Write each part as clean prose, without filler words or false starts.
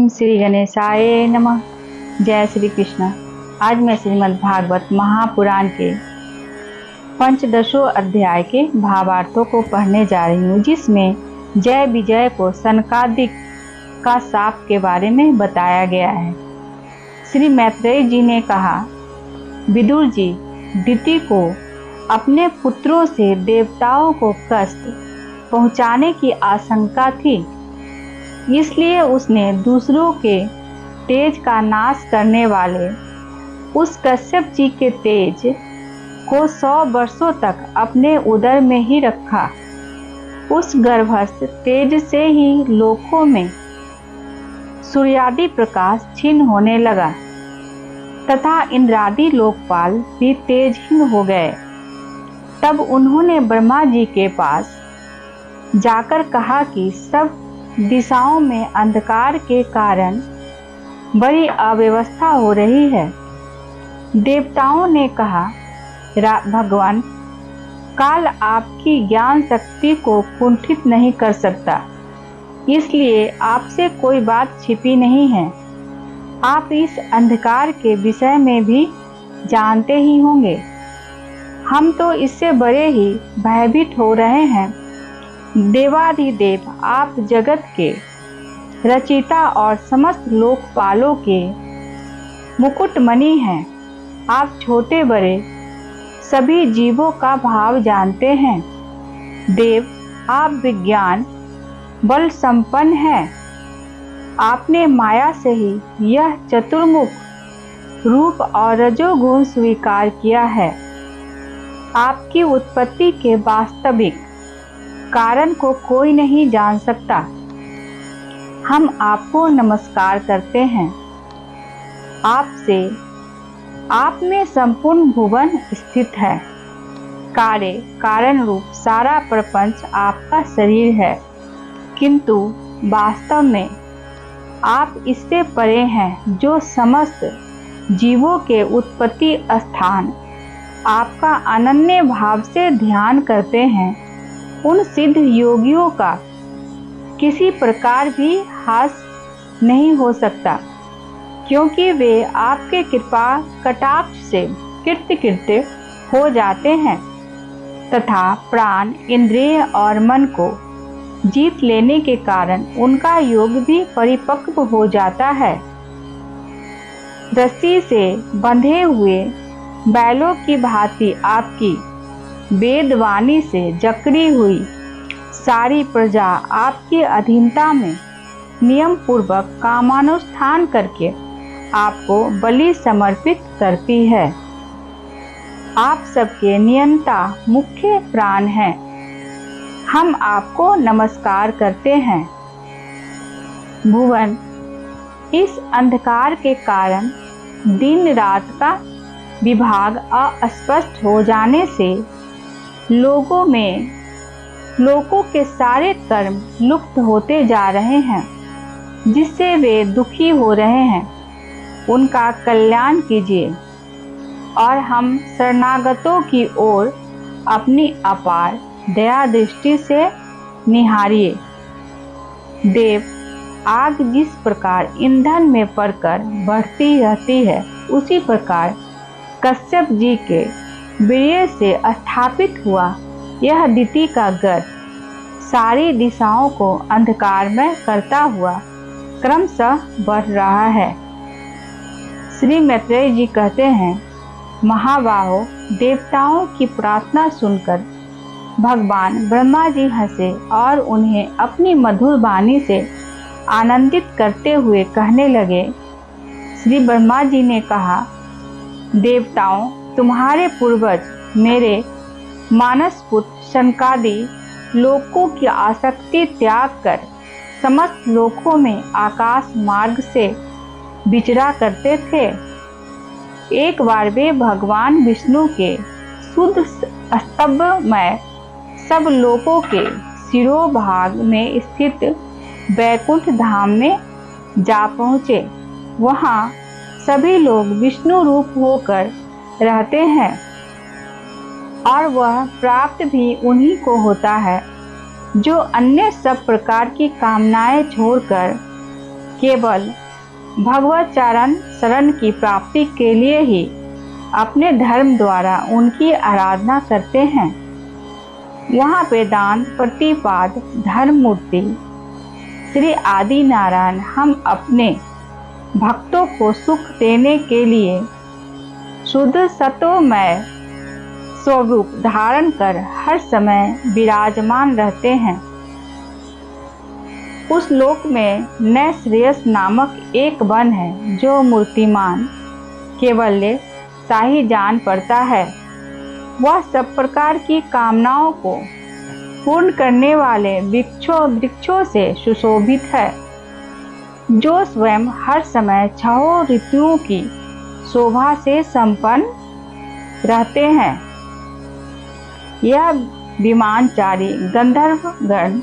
ओम श्री गणेशाय नमः। जय श्री कृष्ण। आज मैं श्रीमद् भागवत महापुराण के पंचदशों अध्याय के भावार्थों को पढ़ने जा रही हूँ, जिसमें जय विजय को सनकादिक का शाप के बारे में बताया गया है। श्री मैत्रेय जी ने कहा, विदुर जी, दिति को अपने पुत्रों से देवताओं को कष्ट पहुँचाने की आशंका थी, इसलिए उसने दूसरों के तेज का नाश करने वाले उस कश्यप जी के तेज को 100 वर्षों तक अपने उदर में ही रखा। उस गर्भस्थ तेज से ही लोकों में सूर्यादि प्रकाश क्षीण होने लगा तथा इंद्रादि लोकपाल भी तेजहीन हो गए। तब उन्होंने ब्रह्मा जी के पास जाकर कहा कि सब दिशाओं में अंधकार के कारण बड़ी अव्यवस्था हो रही है। देवताओं ने कहा, भगवान, काल आपकी ज्ञान शक्ति को कुंठित नहीं कर सकता, इसलिए आपसे कोई बात छिपी नहीं है। आप इस अंधकार के विषय में भी जानते ही होंगे। हम तो इससे बड़े ही भयभीत हो रहे हैं। देवाधिदेव आप जगत के रचिता और समस्त लोकपालों के मुकुटमणि हैं। आप छोटे बड़े सभी जीवों का भाव जानते हैं। देव, आप विज्ञान बल संपन्न हैं। आपने माया से ही यह चतुर्मुख रूप और रजोगुण स्वीकार किया है। आपकी उत्पत्ति के वास्तविक कारण को कोई नहीं जान सकता। हम आपको नमस्कार करते हैं। आप में संपूर्ण भुवन स्थित है। कार्य कारण रूप सारा प्रपंच आपका शरीर है, किंतु वास्तव में आप इससे परे हैं। जो समस्त जीवों के उत्पत्ति स्थान आपका अनन्य भाव से ध्यान करते हैं, उन सिद्ध योगियों का किसी प्रकार भी हास नहीं हो सकता, क्योंकि वे आपके कृपा कटाक्ष से कृत्य हो जाते हैं तथा प्राण, इंद्रिय और मन को जीत लेने के कारण उनका योग भी परिपक्व हो जाता है। रस्सी से बंधे हुए बैलों की भांति आपकी वेदवाणी से जकड़ी हुई सारी प्रजा आपकी अधीनता में नियम पूर्वक कामानुष्ठान करके आपको बलि समर्पित करती है। आप सबके नियंता मुख्य प्राण हैं। हम आपको नमस्कार करते हैं। भुवन इस अंधकार के कारण दिन रात का विभाग अस्पष्ट हो जाने से लोगों के सारे कर्म लुप्त होते जा रहे हैं, जिससे वे दुखी हो रहे हैं। उनका कल्याण कीजिए और हम शरणागतों की ओर अपनी अपार दया दृष्टि से निहारिए। देव, आग जिस प्रकार ईंधन में पड़कर बढ़ती रहती है, उसी प्रकार कश्यप जी के वीर्य से स्थापित हुआ यह दिति का गर्भ सारी दिशाओं को अंधकारमय करता हुआ क्रमशः बढ़ रहा है। श्री मैत्रेय जी कहते हैं, महाबाहो, देवताओं की प्रार्थना सुनकर भगवान ब्रह्मा जी हंसे और उन्हें अपनी मधुर वाणी से आनंदित करते हुए कहने लगे। श्री ब्रह्मा जी ने कहा, देवताओं, तुम्हारे पूर्वज मेरे मानसपुत्र शनकादि लोकों की आसक्ति त्याग कर समस्त लोकों में आकाश मार्ग से विचरा करते थे। एक बार वे भगवान विष्णु के शुद्ध स्तंभमय सब लोकों के शिरोभाग में स्थित वैकुंठ धाम में जा पहुँचे। वहाँ सभी लोग विष्णु रूप होकर रहते हैं और वह प्राप्त भी उन्हीं को होता है जो अन्य सब प्रकार की कामनाएं छोड़कर केवल भगवत चरण शरण की प्राप्ति के लिए ही अपने धर्म द्वारा उनकी आराधना करते हैं। वहाँ वेदांत प्रतिपाद धर्म मूर्ति श्री आदि नारायण हम अपने भक्तों को सुख देने के लिए शुद्ध सतोमय स्वरूप धारण कर हर समय विराजमान रहते हैं। उस लोक में नैश्रेयस नामक एक वन है जो मूर्तिमान केवल्य शाही जान पड़ता है। वह सब प्रकार की कामनाओं को पूर्ण करने वाले वृक्षों से सुशोभित है, जो स्वयं हर समय 6 ऋतुओं की शोभा से संपन्न रहते हैं। यह विमानचारी गंधर्वगण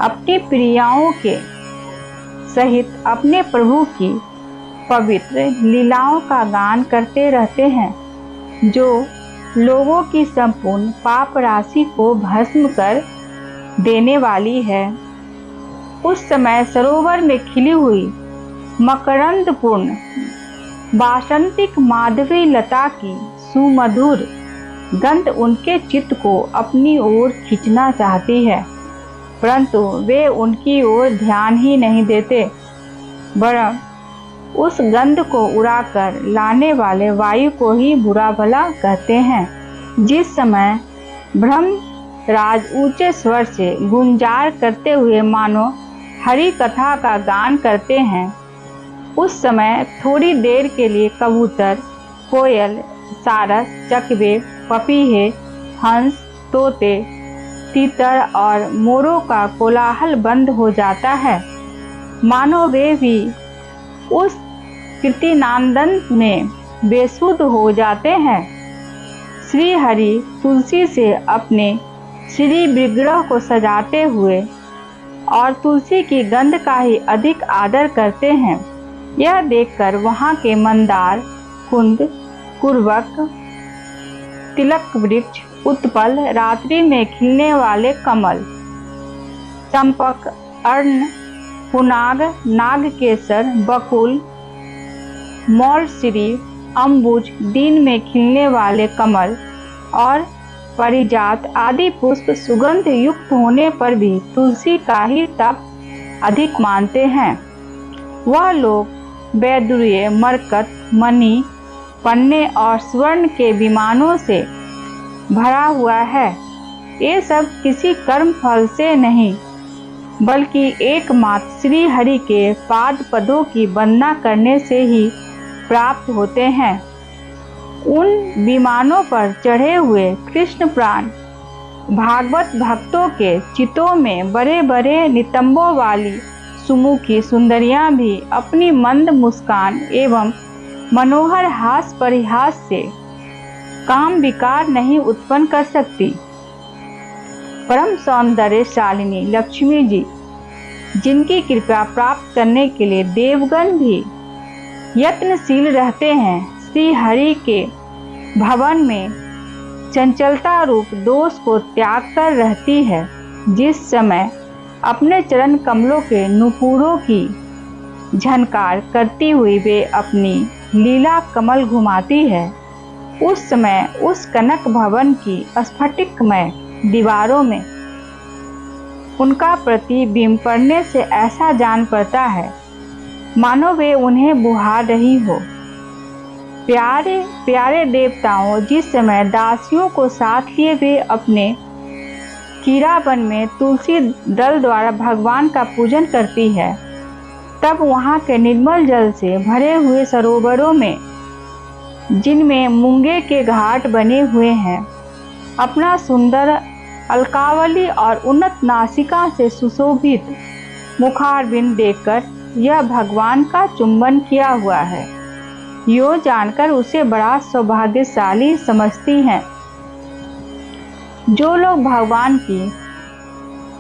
अपनी प्रियाओं के सहित अपने प्रभु की पवित्र लीलाओं का गान करते रहते हैं, जो लोगों की संपूर्ण पाप राशि को भस्म कर देने वाली है। उस समय सरोवर में खिली हुई मकरंदपूर्ण वासंतिक माधवी लता की सुमधुर गंध उनके चित्त को अपनी ओर खींचना चाहती है, परंतु वे उनकी ओर ध्यान ही नहीं देते, वरन उस गंध को उड़ाकर लाने वाले वायु को ही बुरा भला कहते हैं। जिस समय ब्रह्मराज ऊंचे स्वर से गुंजार करते हुए मानो हरि कथा का गान करते हैं, उस समय थोड़ी देर के लिए कबूतर, कोयल, सारस, चकवे, पपीहे, हंस, तोते, तीतर और मोरों का कोलाहल बंद हो जाता है, मानो वे भी उस कीर्तनानंद में बेसुध हो जाते हैं। श्री हरि तुलसी से अपने श्री विग्रह को सजाते हुए और तुलसी की गंध का ही अधिक आदर करते हैं। यह देखकर वहाँ के मंदार, कुंद, कुरवक, तिलक वृक्ष, उत्पल, रात्रि में खिलने वाले कमल, चंपक, अर्ण, पुनाग, नागकेसर, बकुल, मौलश्री, अम्बुज, दिन में खिलने वाले कमल और परिजात आदि पुष्प सुगंध युक्त होने पर भी तुलसी का ही तप अधिक मानते हैं। वह लोग वैदुर्य, मरकत, मणि, पन्ने और स्वर्ण के विमानों से भरा हुआ है। ये सब किसी कर्म फल से नहीं, बल्कि एकमात्र श्री हरि के पाद पदों की वंदना करने से ही प्राप्त होते हैं। उन विमानों पर चढ़े हुए कृष्ण प्राण भागवत भक्तों के चितों में बड़े बड़े नितंबों वाली सुमुखी सुंदरियां भी अपनी मंद मुस्कान एवं मनोहर हास परिहास से काम विकार नहीं उत्पन्न कर सकती। परम सौंदर्यशालिनी लक्ष्मी जी, जिनकी कृपा प्राप्त करने के लिए देवगण भी यत्नशील रहते हैं, श्री हरि के भवन में चंचलता रूप दोष को त्याग कर रहती है। जिस समय अपने चरण कमलों के नुपुरों की झनकार करती हुई वे अपनी लीला कमल घुमाती है, उस समय उस कनक भवन की स्फटिकमय दीवारों में उनका प्रतिबिंब पड़ने से ऐसा जान पड़ता है मानो वे उन्हें बुहार रही हो। प्यारे प्यारे देवताओं, जिस समय दासियों को साथ लिए वे अपने कीरावन में तुलसी दल द्वारा भगवान का पूजन करती है, तब वहाँ के निर्मल जल से भरे हुए सरोवरों में, जिनमें मूंगे के घाट बने हुए हैं, अपना सुंदर अलकावली और उन्नत नासिका से सुशोभित मुखारबिंद देकर यह भगवान का चुंबन किया हुआ है, यो जानकर उसे बड़ा सौभाग्यशाली समझती हैं। जो लोग भगवान की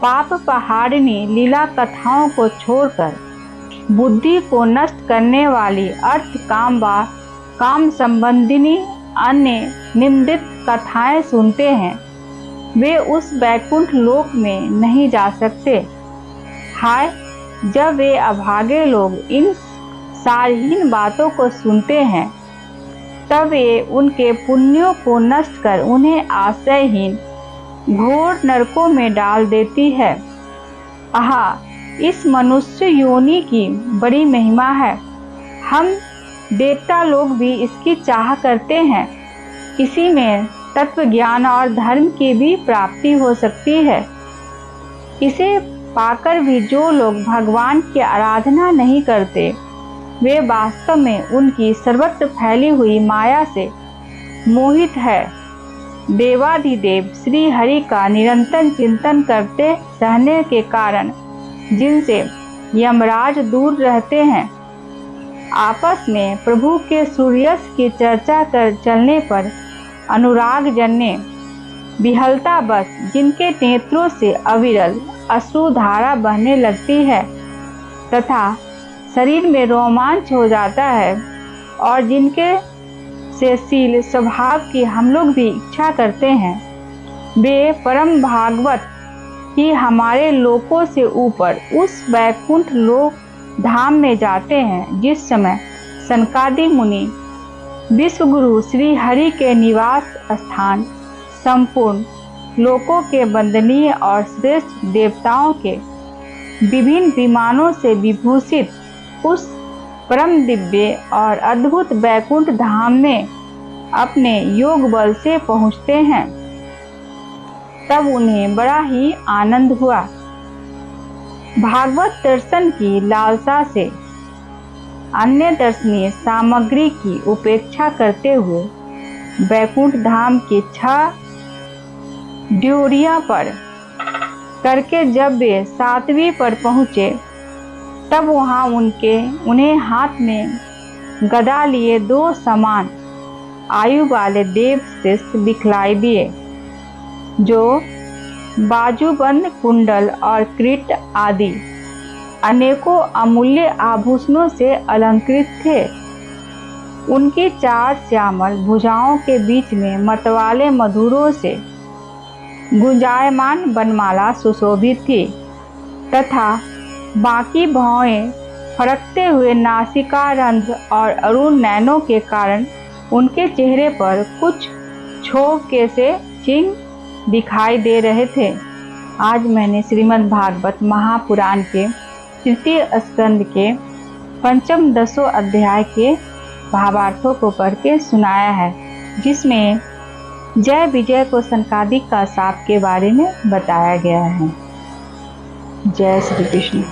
पाप पहाड़िनी लीला कथाओं को छोड़कर बुद्धि को नष्ट करने वाली अर्थ काम व काम संबंधिनी अन्य निंदित कथाएं सुनते हैं, वे उस वैकुंठ लोक में नहीं जा सकते। हाय, जब वे अभागे लोग इन सारहीन बातों को सुनते हैं, तब वे उनके पुण्यों को नष्ट कर उन्हें आश्रयहीन घोर नरकों में डाल देती है। आहा, इस मनुष्य योनि की बड़ी महिमा है। हम देवता लोग भी इसकी चाह करते हैं। इसी में तत्व ज्ञान और धर्म की भी प्राप्ति हो सकती है। इसे पाकर भी जो लोग भगवान की आराधना नहीं करते, वे वास्तव में उनकी सर्वत्र फैली हुई माया से मोहित है। देवाधिदेव श्री हरि का निरंतर चिंतन करते रहने के कारण जिनसे यमराज दूर रहते हैं, आपस में प्रभु के सूर्यस की चर्चा कर चलने पर अनुराग जन्य विहलता बस जिनके नेत्रों से अविरल अश्रुधारा बहने लगती है तथा शरीर में रोमांच हो जाता है, और जिनके से शील स्वभाव की हम लोग भी इच्छा करते हैं, वे परम भागवत ही हमारे लोकों से ऊपर उस वैकुंठ लोक धाम में जाते हैं, जिस समय सनकादि मुनि विश्वगुरु श्री हरि के निवास स्थान संपूर्ण लोकों के वंदनीय और श्रेष्ठ देवताओं के विभिन्न विमानों से विभूषित उस परम दिव्य और अद्भुत वैकुंठ धाम में अपने योग बल से पहुँचते हैं। तब उन्हें बड़ा ही आनंद हुआ। भागवत दर्शन की लालसा से अन्य दर्शनीय सामग्री की उपेक्षा करते हुए वैकुंठ धाम की 6 ड्योरियां पर करके जब वे 7वीं पर पहुँचे, तब वहाँ उन्हें हाथ में गदा लिए 2 समान आयु वाले देव श्रेष्ठ दिखलाई दिए, जो बाजूबंद कुंडल और किरीट आदि अनेकों अमूल्य आभूषणों से अलंकृत थे। उनकी 4 श्यामल भुजाओं के बीच में मतवाले मधुरों से गुंजायमान बनमाला सुशोभित थी तथा बाकी भौएं फड़कते हुए नासिका रंध्र और अरुण नैनों के कारण उनके चेहरे पर कुछ क्षोभ के से चिन्ह दिखाई दे रहे थे। आज मैंने श्रीमद् भागवत महापुराण के 3 स्कंद के 5th 10 अध्याय के भावार्थों को पढ़ के सुनाया है, जिसमें जय विजय को सनकादिक का शाप के बारे में बताया गया है। जय श्री कृष्ण।